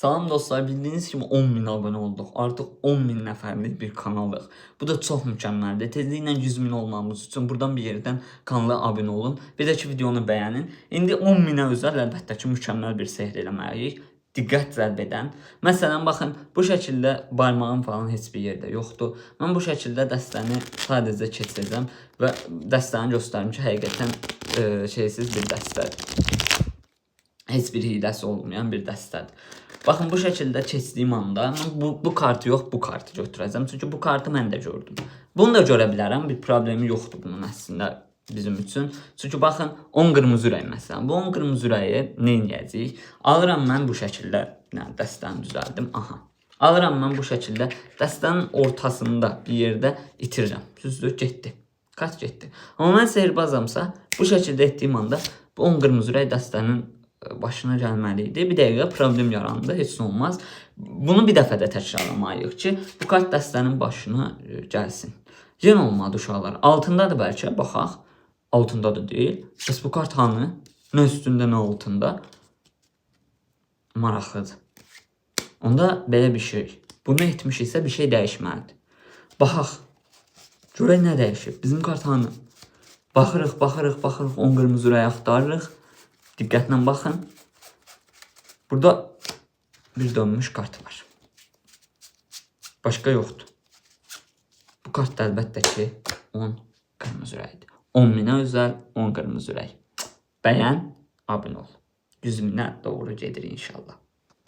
Salam dostlar, bildiğiniz kimi 10.000 abone olduq. Artıq 10.000 nəfərlik bir kanalıq. Bu da çox mükəmməldir. Tezliklə 100.000 olmamız üçün buradan bir yerdən kanala abunə olun. Bir də ki videonu bəyənin. İndi 10.000-ə özəl əlbəttə ki mükəmməl bir sehr eləməliyik. Diqqət cəlb edən. Məsələn, baxın, bu şəkildə barmağım falan heç bir yerdə yoxdur. Mən bu şəkildə dəstəni sadəcə keçirəcəm və dəstəni göstərim ki, həqiqətən şeysiz bir dəstədir. Heç bir hiləsi olmayan bir dəstədir. Baxın, bu şəkildə keçdiyim anda bu kartı yox, bu kartı götürəcəm. Çünki bu kartı mən də gördüm. Bunu da görə bilərəm. Bir problemi yoxdur bunun əslində bizim üçün. Çünki baxın, 10 qırmızı ürək məsələn. Bu 10 qırmızı ürəyi nə edəcəyik? Alıram mən bu şəkildə, yəni dəstəni düzəldim. Aha. Alıram mən bu şəkildə dəstənin ortasında bir yerdə itirirəm. Düzdür, getdi. Kaç getdi? Amma mən sehirbazamsa, bu şəkildə etdiyim anda bu 10 qırmızı ürək dəstənin başına gəlməliydi. Bir dəqiqə problem yarandı, heç nə olmaz. Bunu bir dəfə də təkrarlamalıyıq ki, bu kart dəstənin başına gəlsin. Yenə olmadı uşaqlar. Altındadır bəlkə, baxaq. Altındadır deyil. Bəs bu kart hanı? Nə üstündə, nə altında? Maraqlıdır. Onda belə bir şey. Bunu etmişiksə bir şey dəyişməlidir. Baxaq. Görək nə dəyişib. Bizim kart hanı? Baxırıq, baxırıq, baxırıq. 10 qırmızı ürəyi axtarırıq. Diqqətlə baxın. Burada bir dönmüş kart var. Başqa yoxdur. Bu kart da əlbəttə ki 10 qırmızı ürəkdir. 10.000-ə özəl 10 qırmızı ürək. Bəyən, abunə ol. 100.000-ə doğru gedir inşallah.